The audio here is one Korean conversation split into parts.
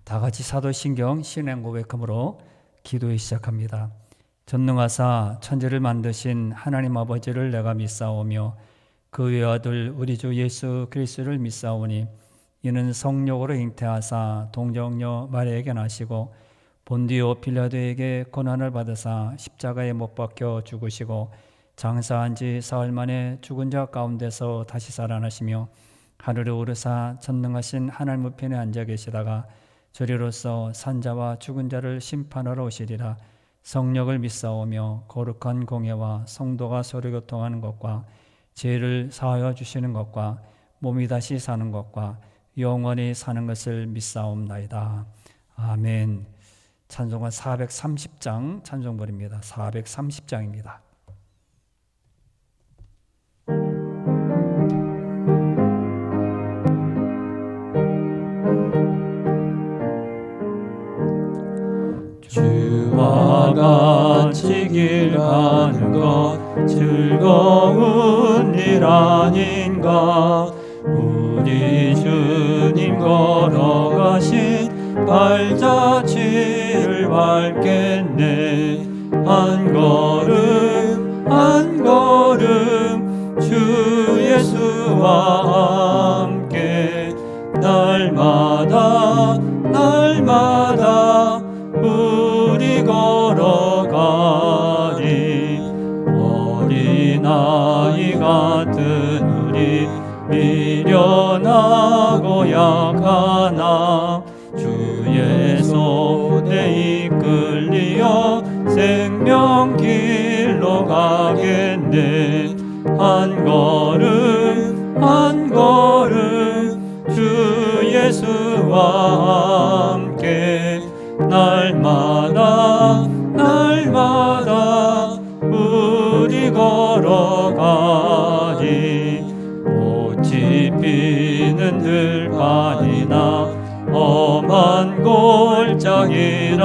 다 같이 사도신경 신앙 고백함으로 기도에 시작합니다. 전능하사 천지를 만드신 하나님 아버지를 내가 믿사오며 그 외아들 우리 주 예수 그리스도를 믿사오니 이는 성령으로 잉태하사 동정녀 마리아에게 나시고 본디오 빌라도에게 고난을 받으사 십자가에 못 박혀 죽으시고 장사한 지 사흘 만에 죽은 자 가운데서 다시 살아나시며 하늘에 오르사 전능하신 하나님 우편에 앉아 계시다가 저리로서 산자와 죽은 자를 심판하러 오시리라. 성령을 믿사오며 거룩한 공예와 성도가 서로 교통하는 것과 죄를 사하여 주시는 것과 몸이 다시 사는 것과 영원히 사는 것을 믿사옵나이다. 아멘. 찬송가 430장 찬송버립니다. 430장입니다. 주와 같이 길 가는 것 즐거운 일 아닌가. 우리 주님 걸어가신 발자취를 밟겠네. 한 걸음 한 걸음 주 예수와 함께 날마다 날마다 우리 걸어가리. 어린아이 같은 우리 미련하고 약하나 주의 손에 이끌리어 생명길로 가겠네. 한 걸음 한 걸음 주 예수와 함께 날마다 날마다 우리 걸어가리. 꽃이 피는 들판이나 험한 골짜기라도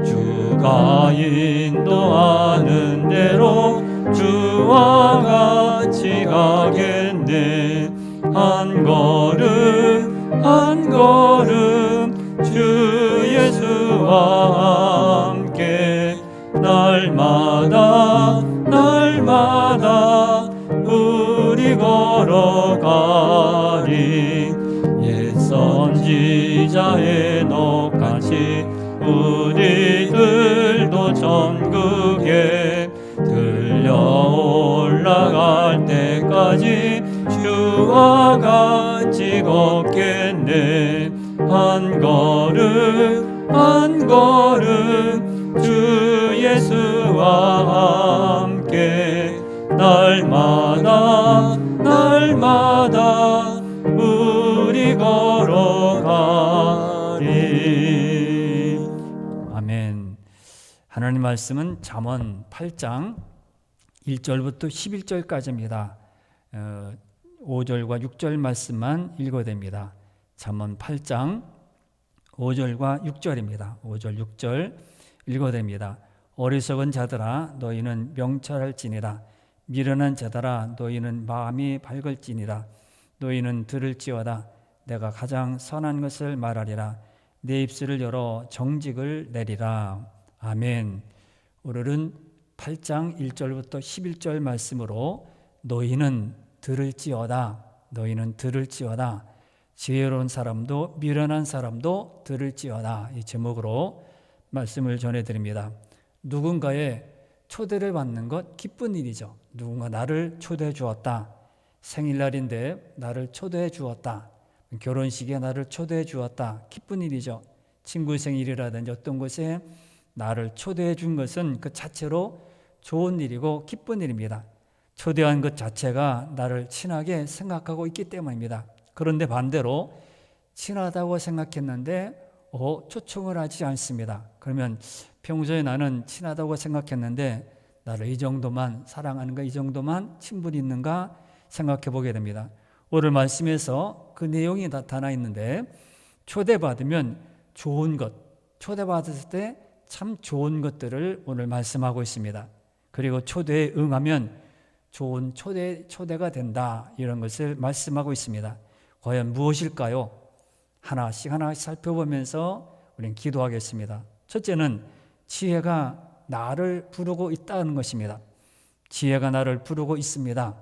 주가 인도하는 대로 주와 같이 가겠네. 한 걸음 한 걸음 주 예수와 함께 날마다 날마다 우리 걸어가리. 옛 선지자의 녹같이 우리들도 천국에 들려 올라갈 때까지 주와 같이 걷겠네. 한 걸음 한 걸음 주 예수와 함께 날마다 날마다 우리 걸어가리. 아멘. 하나님 말씀은 잠언 8장 1절부터 11절까지입니다. 5절과 6절 말씀만 읽어야 됩니다. 잠언 8장 5절과 6절입니다. 5절 6절 읽어야 됩니다. 어리석은 자들아 너희는 명철할지니라. 미련한 자들아 너희는 마음이 밝을지니라. 너희는 들을지어다. 내가 가장 선한 것을 말하리라. 내 입술을 열어 정직을 내리라. 아멘. 오늘은 8장 1절부터 11절 말씀으로 너희는 들을지어다. 너희는 들을지어다. 지혜로운 사람도 미련한 사람도 들을지어다. 이 제목으로 말씀을 전해드립니다. 누군가의 초대를 받는 것 기쁜 일이죠. 누군가 나를 초대해 주었다. 생일날인데 나를 초대해 주었다. 결혼식에 나를 초대해 주었다. 기쁜 일이죠. 친구 생일이라든지 어떤 곳에 나를 초대해 준 것은 그 자체로 좋은 일이고 기쁜 일입니다. 초대한 것 자체가 나를 친하게 생각하고 있기 때문입니다. 그런데 반대로 친하다고 생각했는데 초청을 하지 않습니다. 그러면 평소에 나는 친하다고 생각했는데 나를 이 정도만 사랑하는가, 이 정도만 친분이 있는가 생각해 보게 됩니다. 오늘 말씀에서 그 내용이 나타나 있는데 초대받으면 좋은 것, 초대받았을 때 참 좋은 것들을 오늘 말씀하고 있습니다. 그리고 초대에 응하면 좋은 초대가 된다, 이런 것을 말씀하고 있습니다. 과연 무엇일까요? 하나씩 하나씩 살펴보면서 우리는 기도하겠습니다. 첫째는 지혜가 나를 부르고 있다는 것입니다. 지혜가 나를 부르고 있습니다.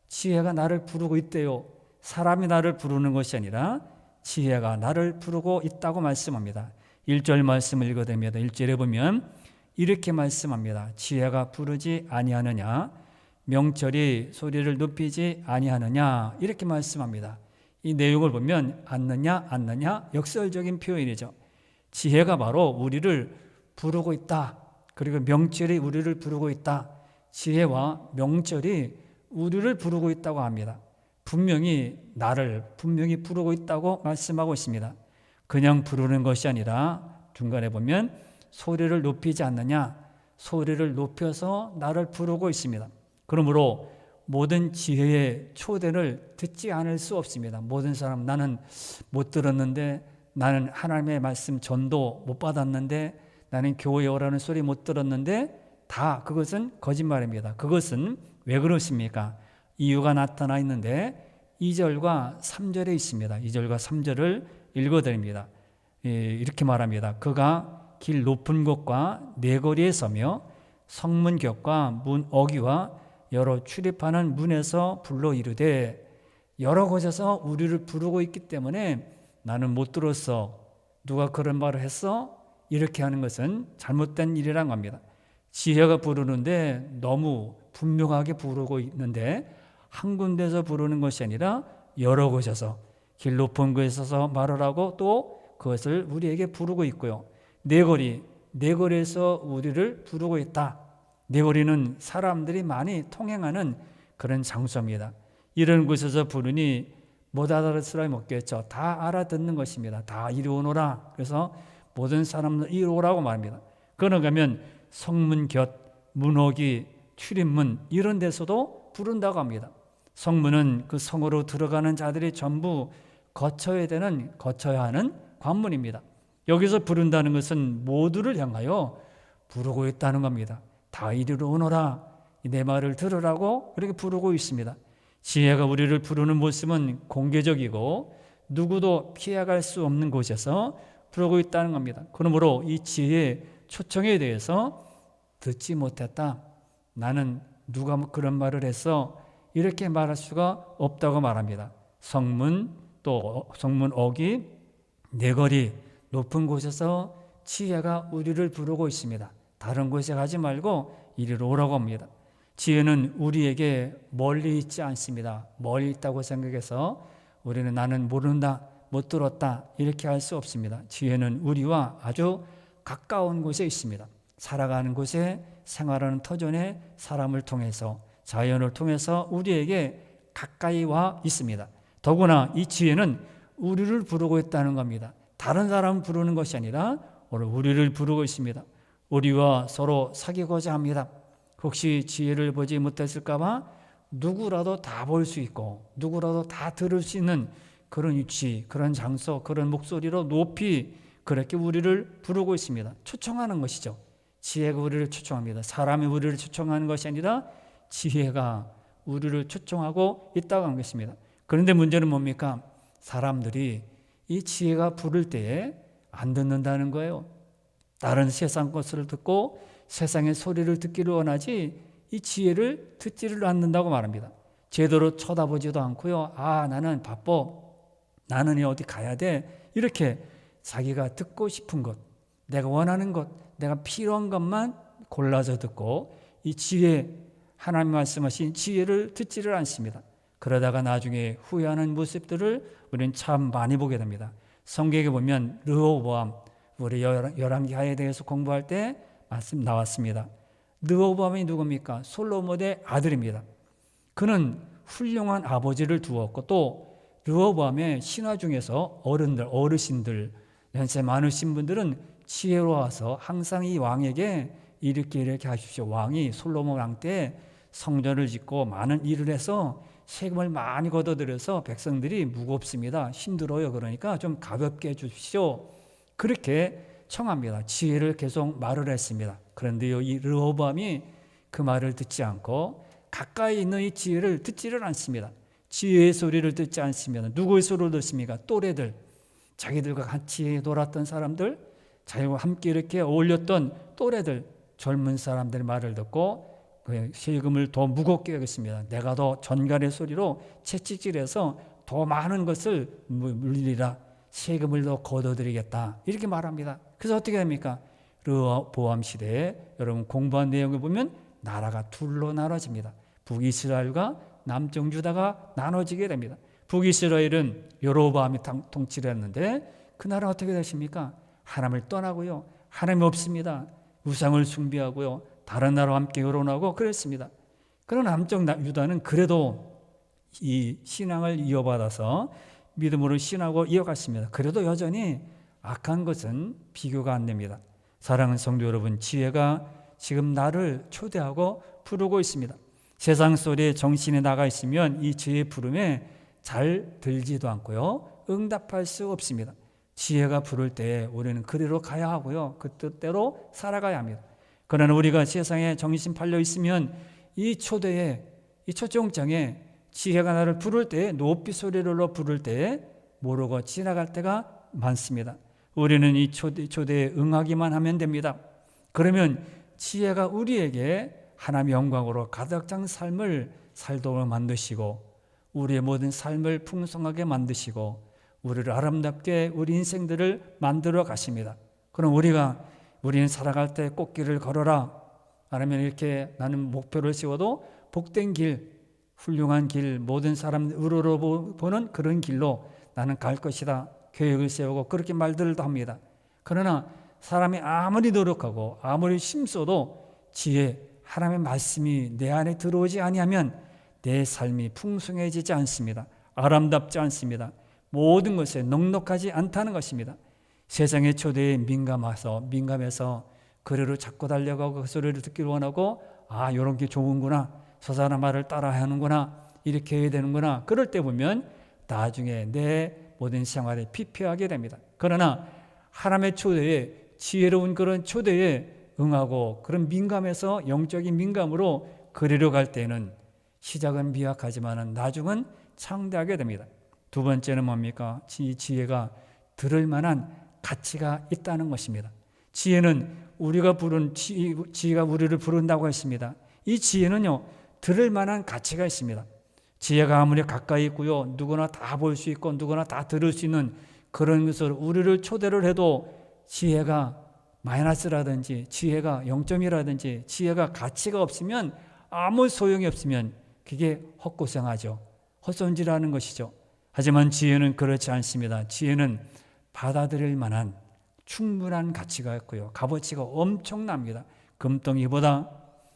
지혜가 나를 부르고 있대요. 사람이 나를 부르는 것이 아니라 지혜가 나를 부르고 있다고 말씀합니다. 1절 말씀을 읽어드립니다. 1절에 보면 이렇게 말씀합니다. 지혜가 부르지 아니하느냐, 명철이 소리를 높이지 아니하느냐, 이렇게 말씀합니다. 이 내용을 보면 않느냐 역설적인 표현이죠. 지혜가 바로 우리를 부르고 있다. 그리고 명철이 우리를 부르고 있다. 지혜와 명철이 우리를 부르고 있다고 합니다. 분명히 나를 분명히 부르고 있다고 말씀하고 있습니다. 그냥 부르는 것이 아니라 중간에 보면 소리를 높이지 않느냐, 소리를 높여서 나를 부르고 있습니다. 그러므로 모든 지혜의 초대를 듣지 않을 수 없습니다. 모든 사람, 나는 못 들었는데, 나는 하나님의 말씀 전도 못 받았는데, 나는 교회에 오라는 소리 못 들었는데, 다 그것은 거짓말입니다. 그것은 왜 그렇습니까? 이유가 나타나 있는데 2절과 3절에 있습니다. 2절과 3절을 읽어드립니다. 이렇게 말합니다. 그가 길 높은 곳과 내거리에 서며 성문 곁과 문 어귀와 여러 출입하는 문에서 불러 이르되, 여러 곳에서 우리를 부르고 있기 때문에 나는 못 들었어, 누가 그런 말을 했어? 이렇게 하는 것은 잘못된 일이라는 겁니다. 지혜가 부르는데 너무 분명하게 부르고 있는데 한 군데서 부르는 것이 아니라 여러 곳에서, 길 높은 곳에서 말을 하고 또 그것을 우리에게 부르고 있고요. 내거리에서 우리를 부르고 있다. 내거리는 사람들이 많이 통행하는 그런 장소입니다. 이런 곳에서 부르니 못 알아듣을 사람이 없겠죠. 다 알아듣는 것입니다. 다 이리 오너라. 그래서 모든 사람들 이리 오라고 말합니다. 그런가 하면 성문 곁, 문어기, 출입문 이런 데서도 부른다고 합니다. 성문은 그 성으로 들어가는 자들이 전부 거쳐야 하는 관문입니다. 여기서 부른다는 것은 모두를 향하여 부르고 있다는 겁니다. 다 이리로 오너라, 내 말을 들으라고 그렇게 부르고 있습니다. 지혜가 우리를 부르는 모습은 공개적이고 누구도 피해갈 수 없는 곳에서 부르고 있다는 겁니다. 그러므로 이 지혜의 초청에 대해서 듣지 못했다, 나는 누가 그런 말을 했어, 이렇게 말할 수가 없다고 말합니다. 성문, 또 성문 어기, 내거리, 높은 곳에서 지혜가 우리를 부르고 있습니다. 다른 곳에 가지 말고 이리로 오라고 합니다. 지혜는 우리에게 멀리 있지 않습니다. 멀리 있다고 생각해서 우리는 나는 모른다, 못 들었다 이렇게 할 수 없습니다. 지혜는 우리와 아주 가까운 곳에 있습니다. 살아가는 곳에, 생활하는 터전에, 사람을 통해서, 자연을 통해서 우리에게 가까이 와 있습니다. 더구나 이 지혜는 우리를 부르고 있다는 겁니다. 다른 사람 부르는 것이 아니라 오늘 우리를 부르고 있습니다. 우리와 서로 사귀고자 합니다. 혹시 지혜를 보지 못했을까 봐 누구라도 다 볼 수 있고 누구라도 다 들을 수 있는 그런 위치, 그런 장소, 그런 목소리로 높이 그렇게 우리를 부르고 있습니다. 초청하는 것이죠. 지혜가 우리를 초청합니다. 사람이 우리를 초청하는 것이 아니라 지혜가 우리를 초청하고 있다고 하는 것입니다. 그런데 문제는 뭡니까? 사람들이 이 지혜가 부를 때에 안 듣는다는 거예요. 다른 세상 것을 듣고 세상의 소리를 듣기를 원하지 이 지혜를 듣지를 않는다고 말합니다. 제대로 쳐다보지도 않고요. 나는 바빠, 나는 어디 가야 돼, 이렇게 자기가 듣고 싶은 것, 내가 원하는 것, 내가 필요한 것만 골라서 듣고 이 지혜, 하나님 말씀하신 지혜를 듣지를 않습니다. 그러다가 나중에 후회하는 모습들을 우리는 참 많이 보게 됩니다. 성경에 보면 르호보암, 우리 열왕기하에 대해서 공부할 때 말씀 나왔습니다. 르호보암이 누굽니까? 솔로몬의 아들입니다. 그는 훌륭한 아버지를 두었고 또 르호보암의 신하 중에서 어르신들, 연세 많으신 분들은 지혜로워서 항상 이 왕에게 이렇게 하십시오. 왕이 솔로몬 왕 때 성전을 짓고 많은 일을 해서 세금을 많이 걷어들여서 백성들이 무겁습니다. 힘들어요. 그러니까 좀 가볍게 해주십시오. 그렇게 청합니다. 지혜를 계속 말을 했습니다. 그런데요, 이 르호보암이 그 말을 듣지 않고 가까이 있는 이 지혜를 듣지를 않습니다. 지혜의 소리를 듣지 않습니다. 누구의 소리를 듣습니까? 또래들, 자기들과 같이 놀았던 사람들, 자기와 함께 이렇게 어울렸던 또래들, 젊은 사람들의 말을 듣고 그 세금을 더 무겁게 하겠습니다. 내가 더 전갈의 소리로 채찍질해서 더 많은 것을 물리라. 세금을 더 걷어드리겠다. 이렇게 말합니다. 그래서 어떻게 됩니까? 르호보암 시대에 여러분 공부한 내용을 보면 나라가 둘로 나눠집니다. 북이스라엘과 남쪽 유다가 나눠지게 됩니다. 북이스라엘은 여로보암이 통치를 했는데 그 나라 어떻게 되십니까? 하나님을 떠나고요. 하나님이 없습니다. 우상을 숭배하고요. 다른 나라와 함께 결혼하고 그랬습니다. 그러나 남쪽 유다는 그래도 이 신앙을 이어받아서 믿음으로 신하고 이어갔습니다. 그래도 여전히 악한 것은 비교가 안 됩니다. 사랑하는 성도 여러분, 지혜가 지금 나를 초대하고 부르고 있습니다. 세상 소리에 정신이 나가 있으면 이 지혜의 부름에 잘 들지도 않고요. 응답할 수 없습니다. 지혜가 부를 때 우리는 그리로 가야 하고요. 그 뜻대로 살아가야 합니다. 그러나 우리가 세상에 정신 팔려 있으면 이 초대에, 이 초청장에 지혜가 나를 부를 때, 높이 소리로 부를 때 모르고 지나갈 때가 많습니다. 우리는 이 초대에 응하기만 하면 됩니다. 그러면 지혜가 우리에게 하나님의 영광으로 가득 찬 삶을 살도록 만드시고 우리의 모든 삶을 풍성하게 만드시고 우리를 아름답게 우리 인생들을 만들어 가십니다. 그럼 우리는 살아갈 때 꽃길을 걸어라. 아니면 이렇게 나는 목표를 세워도 복된 길, 훌륭한 길, 모든 사람 우러러보는 그런 길로 나는 갈 것이다. 계획을 세우고 그렇게 말들도 합니다. 그러나 사람이 아무리 노력하고 아무리 힘써도 지혜, 하나님의 말씀이 내 안에 들어오지 아니하면 내 삶이 풍성해지지 않습니다. 아름답지 않습니다. 모든 것에 넉넉하지 않다는 것입니다. 세상의 초대에 민감해서 그리로 자꾸 달려가고 그 소리를 듣기를 원하고 이런 게 좋은구나. 저 사람 말을 따라야 하는구나. 이렇게 해야 되는구나. 그럴 때 보면 나중에 내 모든 생활에 피폐하게 됩니다. 그러나 하나님의 초대에 지혜로운 그런 초대에 응하고 그런 민감해서 영적인 민감으로 그리로 갈 때는 시작은 미약하지만 나중은 창대하게 됩니다. 두 번째는 뭡니까? 지혜가 들을 만한 가치가 있다는 것입니다. 지혜는 우리가 지혜가 우리를 부른다고 했습니다. 이 지혜는요, 들을 만한 가치가 있습니다. 지혜가 아무리 가까이 있고요, 누구나 다 볼 수 있고 누구나 다 들을 수 있는 그런 것을 우리를 초대를 해도 지혜가 마이너스라든지 지혜가 0점이라든지 지혜가 가치가 없으면 아무 소용이 없으면 그게 헛고생하죠. 헛손질하는 것이죠. 하지만 지혜는 그렇지 않습니다. 지혜는 받아들일 만한 충분한 가치가 있고요. 값어치가 엄청납니다. 금덩이보다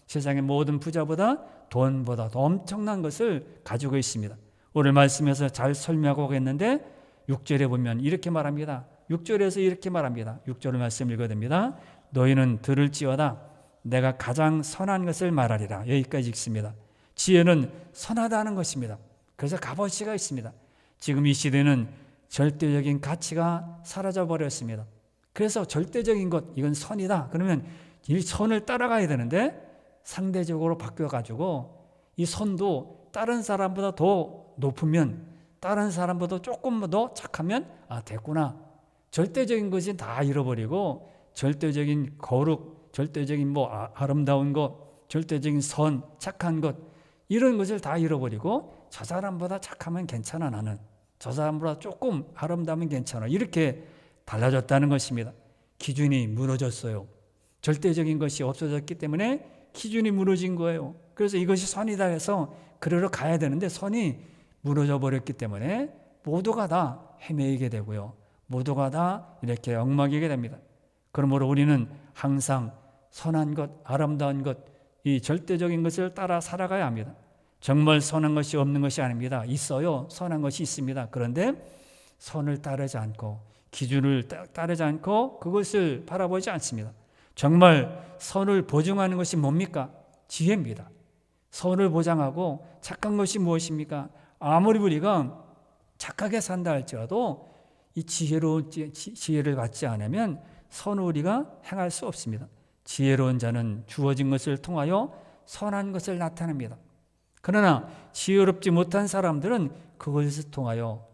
세상의 모든 부자보다 돈보다 더 엄청난 것을 가지고 있습니다. 오늘 말씀에서 잘 설명하고 있는데 6절에 보면 이렇게 말합니다. 6절에서 이렇게 말합니다. 6절 말씀 읽어야 됩니다. 너희는 들을지어다 내가 가장 선한 것을 말하리라. 여기까지 읽습니다. 지혜는 선하다는 것입니다. 그래서 값어치가 있습니다. 지금 이 시대는 절대적인 가치가 사라져버렸습니다. 그래서 절대적인 것, 이건 선이다. 그러면 이 선을 따라가야 되는데 상대적으로 바뀌어가지고 이 선도 다른 사람보다 더 높으면 다른 사람보다 조금 더 착하면 됐구나. 절대적인 것이 다 잃어버리고 절대적인 거룩, 절대적인 아름다운 것, 절대적인 선, 착한 것 이런 것을 다 잃어버리고 저 사람보다 착하면 괜찮아 나는. 저 사람보다 조금 아름다우면 괜찮아. 이렇게 달라졌다는 것입니다. 기준이 무너졌어요. 절대적인 것이 없어졌기 때문에 기준이 무너진 거예요. 그래서 이것이 선이다 해서 그러러 가야 되는데 선이 무너져 버렸기 때문에 모두가 다 헤매이게 되고요. 모두가 다 이렇게 엉망이게 됩니다. 그러므로 우리는 항상 선한 것, 아름다운 것, 이 절대적인 것을 따라 살아가야 합니다. 정말 선한 것이 없는 것이 아닙니다. 있어요. 선한 것이 있습니다. 그런데 선을 따르지 않고 기준을 따르지 않고 그것을 바라보지 않습니다. 정말 선을 보증하는 것이 뭡니까? 지혜입니다. 선을 보장하고 착한 것이 무엇입니까? 아무리 우리가 착하게 산다 할지라도 이 지혜로운 지혜를 갖지 않으면 선을 우리가 행할 수 없습니다. 지혜로운 자는 주어진 것을 통하여 선한 것을 나타냅니다. 그러나 지혜롭지 못한 사람들은 그것을 통하여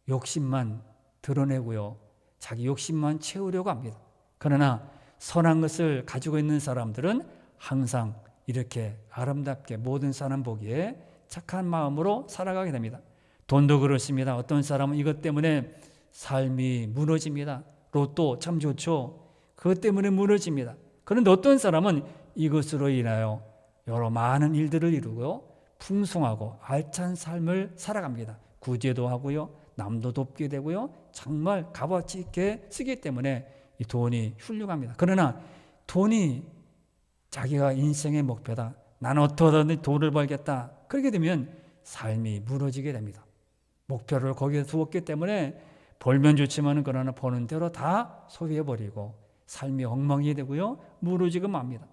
욕심만 드러내고요. 자기 욕심만 채우려고 합니다. 그러나 선한 것을 가지고 있는 사람들은 항상 이렇게 아름답게 모든 사람 보기에 착한 마음으로 살아가게 됩니다. 돈도 그렇습니다. 어떤 사람은 이것 때문에 삶이 무너집니다. 로또 참 좋죠. 그것 때문에 무너집니다. 그런데 어떤 사람은 이것으로 인하여 여러 많은 일들을 이루고 풍성하고 알찬 삶을 살아갑니다. 구제도 하고요. 남도 돕게 되고요. 정말 값어치 있게 쓰기 때문에 이 돈이 훌륭합니다. 그러나 돈이 자기가 인생의 목표다. 나는 어떻게든 돈을 벌겠다. 그렇게 되면 삶이 무너지게 됩니다. 목표를 거기에 두었기 때문에 벌면 좋지만 그러나 버는 대로 다 소비해버리고 삶이 엉망이 되고요. 무너지고 맙니다.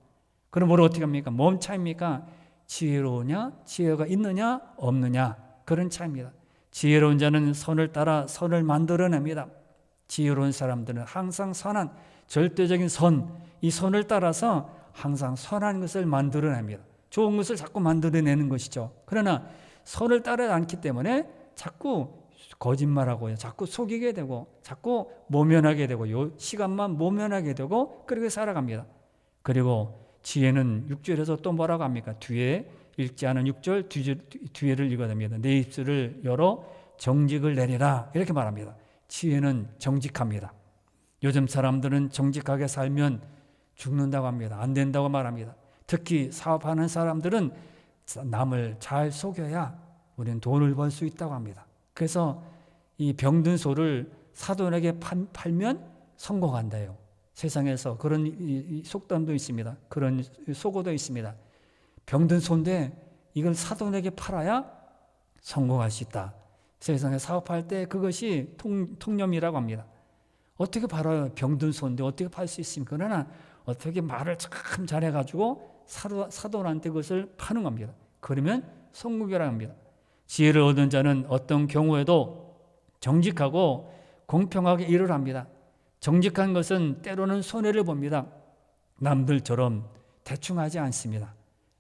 그럼 뭘 어떻게 합니까? 뭔 차이입니까? 지혜로우냐? 지혜가 있느냐? 없느냐? 그런 차이입니다. 지혜로운 자는 선을 따라 선을 만들어냅니다. 지혜로운 사람들은 항상 선한 절대적인 선, 이 선을 따라서 항상 선한 것을 만들어냅니다. 좋은 것을 자꾸 만들어내는 것이죠. 그러나 선을 따르지 않기 때문에 자꾸 거짓말하고요. 자꾸 속이게 되고 자꾸 모면하게 되고 요 시간만 모면하게 되고 그렇게 살아갑니다. 그리고 지혜는 6절에서 또 뭐라고 합니까? 뒤에 읽지 않은 6절 뒤에를 읽어야 됩니다. 내 입술을 열어 정직을 내리라 이렇게 말합니다. 지혜는 정직합니다. 요즘 사람들은 정직하게 살면 죽는다고 합니다. 안 된다고 말합니다. 특히 사업하는 사람들은 남을 잘 속여야 우리는 돈을 벌 수 있다고 합니다. 그래서 이 병든 소를 사돈에게 팔면 성공한다요. 세상에서 그런 이 속담도 있습니다. 그런 속어도 있습니다. 병든 소인데 이걸 사돈에게 팔아야 성공할 수 있다. 세상에 사업할 때 그것이 통념이라고 합니다. 어떻게 팔아요? 병든 소인데 어떻게 팔 수 있습니까? 그러나 어떻게 말을 참 잘해가지고 사돈한테 그것을 파는 겁니다. 그러면 성공이라고 합니다. 지혜를 얻은 자는 어떤 경우에도 정직하고 공평하게 일을 합니다. 정직한 것은 때로는 손해를 봅니다. 남들처럼 대충 하지 않습니다.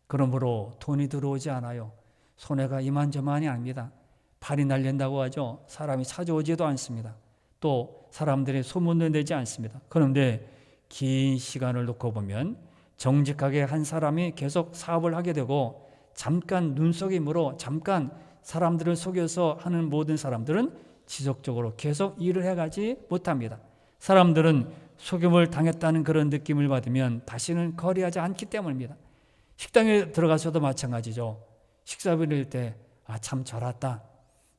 그러므로 돈이 들어오지 않아요. 손해가 이만저만이 아닙니다. 팔이 날린다고 하죠. 사람이 찾아오지도 않습니다. 또 사람들의 소문도 내지 않습니다. 그런데 긴 시간을 놓고 보면 정직하게 한 사람이 계속 사업을 하게 되고 잠깐 눈속임으로 잠깐 사람들을 속여서 하는 모든 사람들은 지속적으로 계속 일을 해가지 못합니다. 사람들은 속임을 당했다는 그런 느낌을 받으면 다시는 거래하지 않기 때문입니다. 식당에 들어가서도 마찬가지죠. 식사 빌릴 때 참 잘 왔다.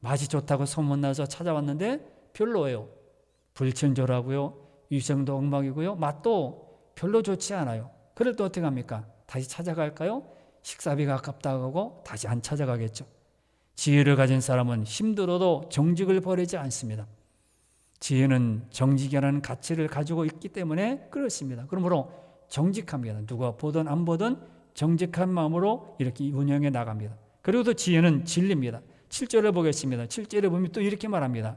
맛이 좋다고 소문나서 찾아왔는데 별로예요. 불친절하고요. 위생도 엉망이고요. 맛도 별로 좋지 않아요. 그럴 때 어떻게 합니까? 다시 찾아갈까요? 식사비가 아깝다고 하고 다시 안 찾아가겠죠. 지혜를 가진 사람은 힘들어도 정직을 버리지 않습니다. 지혜는 정직이라는 가치를 가지고 있기 때문에 그렇습니다. 그러므로 정직합니다. 누가 보든 안 보든 정직한 마음으로 이렇게 운영해 나갑니다. 그리고 또 지혜는 진리입니다. 7절을 보겠습니다. 7절에 보면 또 이렇게 말합니다.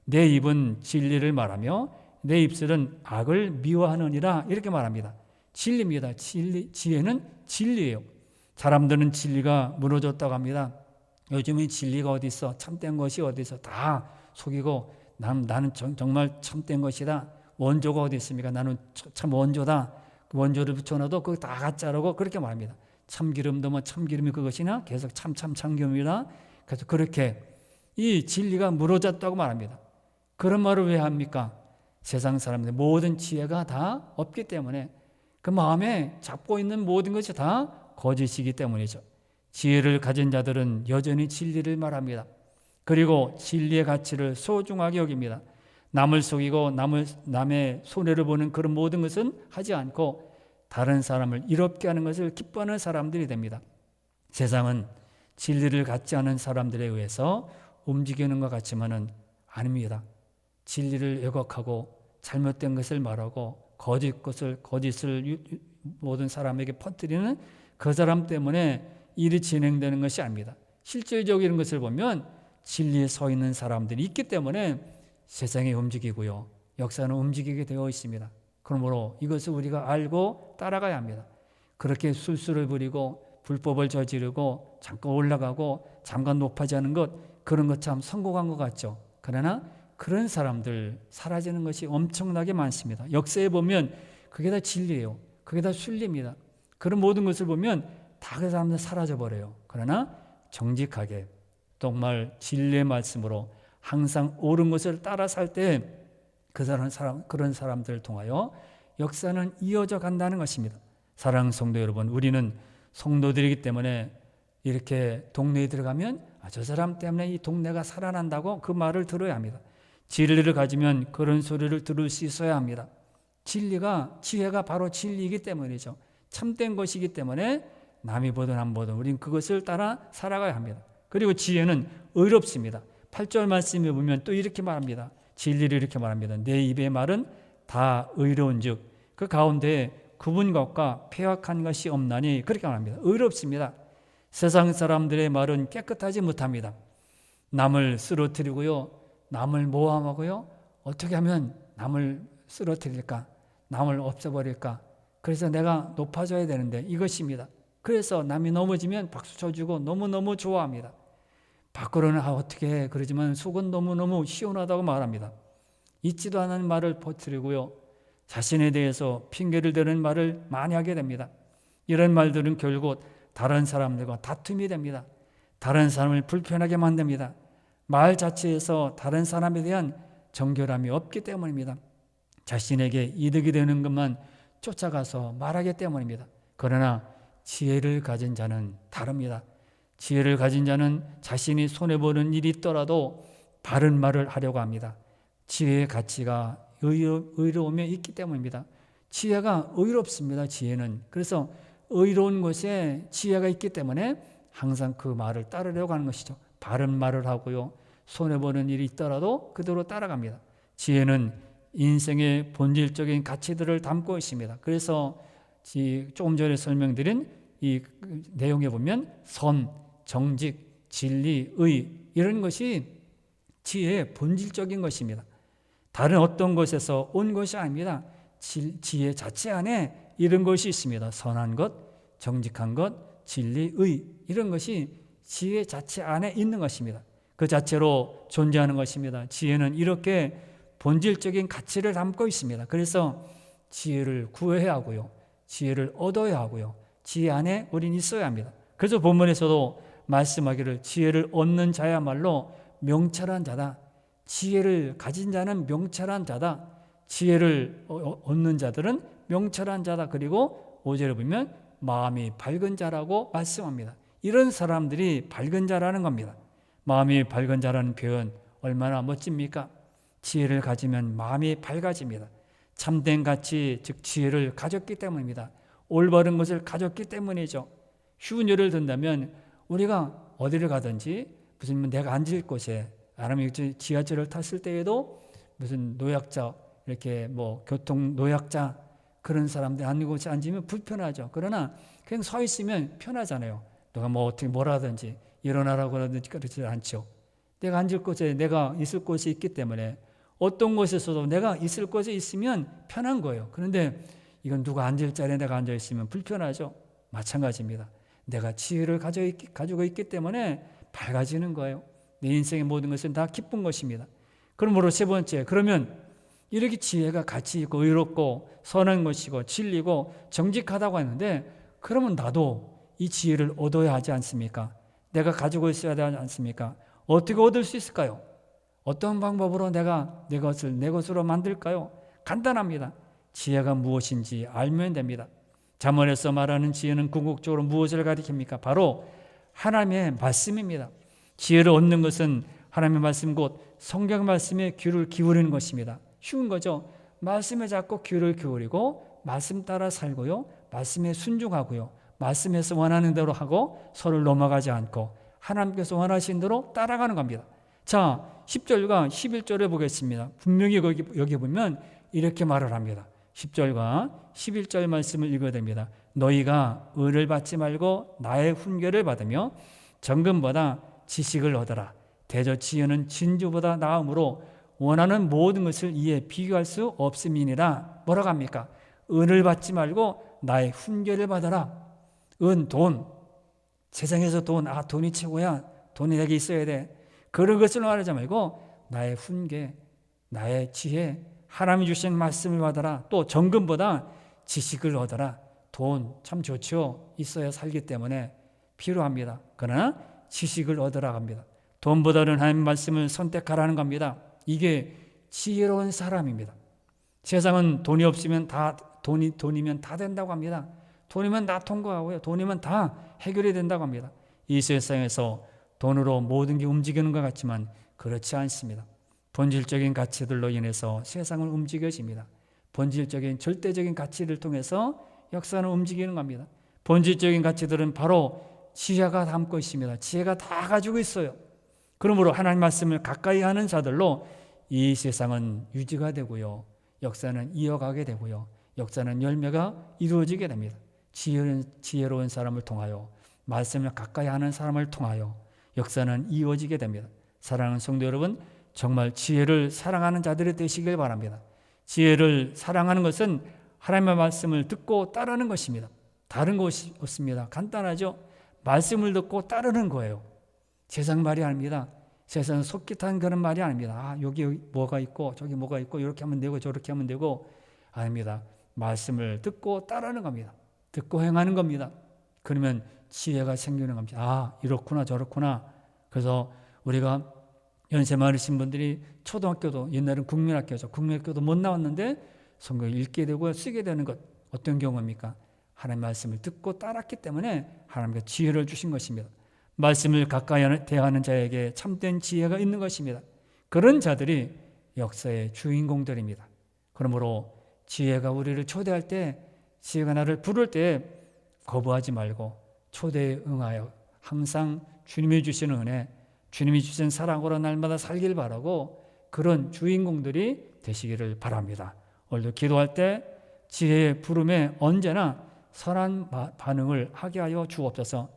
내 입은 진리를 말하며 내 입술은 악을 미워하느니라 이렇게 말합니다. 진리입니다. 지혜는 진리예요. 사람들은 진리가 무너졌다고 합니다. 요즘에 진리가 어디 있어? 참된 것이 어디 있어? 다 속이고 나는 정말 참된 것이다. 원조가 어디 있습니까? 나는 참 원조다. 원조를 붙여놔도 그거 다 가짜라고 그렇게 말합니다. 참기름도 뭐 참기름이 그것이나 계속 참기름이다. 그래서 그렇게 이 진리가 무너졌다고 말합니다. 그런 말을 왜 합니까? 세상 사람들 모든 지혜가 다 없기 때문에 그 마음에 잡고 있는 모든 것이 다 거짓이기 때문이죠. 지혜를 가진 자들은 여전히 진리를 말합니다. 그리고 진리의 가치를 소중하게 여깁니다. 남을 속이고 남의 손해를 보는 그런 모든 것은 하지 않고 다른 사람을 이롭게 하는 것을 기뻐하는 사람들이 됩니다. 세상은 진리를 갖지 않은 사람들에 의해서 움직이는 것 같지만은 아닙니다. 진리를 왜곡하고 잘못된 것을 말하고 거짓을 모든 사람에게 퍼뜨리는 그 사람 때문에 일이 진행되는 것이 아닙니다. 실질적인 것을 보면 진리에 서 있는 사람들이 있기 때문에 세상이 움직이고요. 역사는 움직이게 되어 있습니다. 그러므로 이것을 우리가 알고 따라가야 합니다. 그렇게 술수를 부리고 불법을 저지르고 잠깐 올라가고 잠깐 높아지는 것 그런 것 참 성공한 것 같죠. 그러나 그런 사람들 사라지는 것이 엄청나게 많습니다. 역사에 보면 그게 다 진리예요. 그게 다 순리입니다. 그런 모든 것을 보면 다 그 사람들 사라져버려요. 그러나 정직하게 정말 진리의 말씀으로 항상 옳은 것을 따라 살 때 그런 사람들을 통하여 역사는 이어져 간다는 것입니다. 사랑하는 성도 여러분, 우리는 성도들이기 때문에 이렇게 동네에 들어가면 저 사람 때문에 이 동네가 살아난다고 그 말을 들어야 합니다. 진리를 가지면 그런 소리를 들을 수 있어야 합니다. 지혜가 바로 진리이기 때문이죠. 참된 것이기 때문에 남이 보든 안 보든 우린 그것을 따라 살아가야 합니다. 그리고 지혜는 의롭습니다. 8절 말씀에 보면 또 이렇게 말합니다. 진리를 이렇게 말합니다. 내 입의 말은 다 의로운즉 그 가운데 구분 것과 패역한 것이 없나니 그렇게 말합니다. 의롭습니다. 세상 사람들의 말은 깨끗하지 못합니다. 남을 쓰러뜨리고요, 남을 모함하고요, 어떻게 하면 남을 쓰러뜨릴까, 남을 없애버릴까, 그래서 내가 높아져야 되는데 이것입니다. 그래서 남이 넘어지면 박수 쳐주고 너무너무 좋아합니다. 밖으로는 어떻게 해 그러지만 속은 너무너무 시원하다고 말합니다. 있지도 않은 말을 퍼뜨리고요, 자신에 대해서 핑계를 대는 말을 많이 하게 됩니다. 이런 말들은 결국 다른 사람들과 다툼이 됩니다. 다른 사람을 불편하게 만듭니다. 말 자체에서 다른 사람에 대한 정결함이 없기 때문입니다. 자신에게 이득이 되는 것만 쫓아가서 말하기 때문입니다. 그러나 지혜를 가진 자는 다릅니다. 지혜를 가진 자는 자신이 손해보는 일이 있더라도 바른 말을 하려고 합니다. 지혜의 가치가 의로움에 있기 때문입니다. 지혜가 의롭습니다. 지혜는. 그래서 의로운 것에 지혜가 있기 때문에 항상 그 말을 따르려고 하는 것이죠. 바른 말을 하고요, 손해보는 일이 있더라도 그대로 따라갑니다. 지혜는 인생의 본질적인 가치들을 담고 있습니다. 그래서 조금 전에 설명드린 이 내용에 보면 선, 정직, 진리, 의 이런 것이 지혜의 본질적인 것입니다. 다른 어떤 것에서 온 것이 아닙니다. 지혜 자체 안에 이런 것이 있습니다. 선한 것, 정직한 것, 진리, 의 이런 것이 지혜 자체 안에 있는 것입니다. 그 자체로 존재하는 것입니다. 지혜는 이렇게 본질적인 가치를 담고 있습니다. 그래서 지혜를 구해야 하고요, 지혜를 얻어야 하고요, 지혜 안에 우린 있어야 합니다. 그래서 본문에서도 말씀하기를 지혜를 얻는 자야말로 명철한 자다. 지혜를 가진 자는 명철한 자다. 지혜를 얻는 자들은 명철한 자다. 그리고 5절에 보면 마음이 밝은 자라고 말씀합니다. 이런 사람들이 밝은 자라는 겁니다. 마음이 밝은 자라는 표현 얼마나 멋집니까? 지혜를 가지면 마음이 밝아집니다. 참된 가치, 즉 지혜를 가졌기 때문입니다. 올바른 것을 가졌기 때문이죠. 쉬운 예를 든다면 우리가 어디를 가든지 무슨 내가 앉을 곳에 아니면 지하철을 탔을 때에도 무슨 노약자 이렇게 교통 노약자 그런 사람들 앉는 곳에 앉으면 불편하죠. 그러나 그냥 서 있으면 편하잖아요. 누가 어떻게 뭐라든지 일어나라고 하든지 그렇지 않죠. 내가 앉을 곳에 내가 있을 곳이 있기 때문에 어떤 곳에서도 내가 있을 곳에 있으면 편한 거예요. 그런데 이건 누가 앉을 자리에 내가 앉아 있으면 불편하죠. 마찬가지입니다. 내가 지혜를 가지고 있기 때문에 밝아지는 거예요. 내 인생의 모든 것은 다 기쁜 것입니다. 그러므로 세 번째, 그러면 이렇게 지혜가 가치 있고 의롭고 선한 것이고 진리고 정직하다고 하는데 그러면 나도 이 지혜를 얻어야 하지 않습니까? 내가 가지고 있어야 하지 않습니까? 어떻게 얻을 수 있을까요? 어떤 방법으로 내가 내 것을 내 것으로 만들까요? 간단합니다. 지혜가 무엇인지 알면 됩니다. 잠언에서 말하는 지혜는 궁극적으로 무엇을 가리킵니까? 바로 하나님의 말씀입니다. 지혜를 얻는 것은 하나님의 말씀 곧 성경 말씀에 귀를 기울이는 것입니다. 쉬운 거죠. 말씀에 자꾸 귀를 기울이고 말씀 따라 살고요, 말씀에 순종하고요, 말씀에서 원하는 대로 하고 서로 넘어가지 않고 하나님께서 원하신 대로 따라가는 겁니다. 자, 10절과 11절에 보겠습니다. 분명히 여기 보면 이렇게 말을 합니다. 10절과 11절 말씀을 읽어야 됩니다. 너희가 의를 받지 말고 나의 훈계를 받으며 정금보다 지식을 얻어라. 대저 지혜는 진주보다 나음으로 원하는 모든 것을 이에 비교할 수 없음이니라. 뭐라고 합니까? 은을 받지 말고 나의 훈계를 받아라. 은, 돈. 세상에서 돈이 최고야. 돈이 내게 있어야 돼. 그런 것을 말하지 말고 나의 훈계, 나의 지혜, 하나님이 주신 말씀을 받아라. 또 정금보다 지식을 얻어라. 돈 참 좋죠. 있어야 살기 때문에 필요합니다. 그러나 지식을 얻으라 합니다. 돈보다는 하나님 말씀을 선택하라는 겁니다. 이게 지혜로운 사람입니다. 세상은 돈이 없으면 돈이면 다 된다고 합니다. 돈이면 다 통과하고요. 돈이면 다 해결이 된다고 합니다. 이 세상에서 돈으로 모든 게 움직이는 것 같지만 그렇지 않습니다. 본질적인 가치들로 인해서 세상을 움직여집니다. 본질적인 절대적인 가치를 통해서 역사는 움직이는 겁니다. 본질적인 가치들은 바로 지혜가 담고 있습니다. 지혜가 다 가지고 있어요. 그러므로 하나님 말씀을 가까이 하는 자들로 이 세상은 유지가 되고요. 역사는 이어가게 되고요. 역사는 열매가 이루어지게 됩니다. 지혜로운 사람을 통하여, 말씀을 가까이 하는 사람을 통하여 역사는 이어지게 됩니다. 사랑하는 성도 여러분, 정말 지혜를 사랑하는 자들이 되시길 바랍니다. 지혜를 사랑하는 것은 하나님의 말씀을 듣고 따르는 것입니다. 다른 것이 없습니다. 간단하죠? 말씀을 듣고 따르는 거예요. 세상 말이 아닙니다. 세상은 속깃한 그런 말이 아닙니다. 아, 여기 뭐가 있고 저기 뭐가 있고 이렇게 하면 되고 저렇게 하면 되고 아닙니다. 말씀을 듣고 따르는 겁니다. 듣고 행하는 겁니다. 그러면 지혜가 생기는 겁니다. 아, 이렇구나 저렇구나. 그래서 우리가 연세 많으신 분들이 초등학교도, 옛날은 국민학교죠. 국민학교도 못 나왔는데 성경을 읽게 되고 쓰게 되는 것, 어떤 경우입니까? 하나님의 말씀을 듣고 따랐기 때문에 하나님께 지혜를 주신 것입니다. 말씀을 가까이 대하는 자에게 참된 지혜가 있는 것입니다. 그런 자들이 역사의 주인공들입니다. 그러므로 지혜가 우리를 초대할 때, 지혜가 나를 부를 때 거부하지 말고 초대에 응하여 항상 주님이 주시는 은혜, 주님이 주신 사랑으로 날마다 살길 바라고 그런 주인공들이 되시기를 바랍니다. 오늘도 기도할 때 지혜의 부름에 언제나 선한 반응을 하게 하여 주옵소서.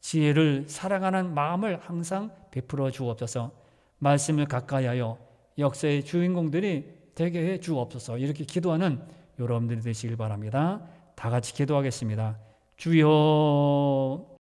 지혜를 사랑하는 마음을 항상 베풀어 주옵소서. 말씀을 가까이 하여 역사의 주인공들이 되게 해 주옵소서. 이렇게 기도하는 여러분들이 되시길 바랍니다. 다 같이 기도하겠습니다. 주여,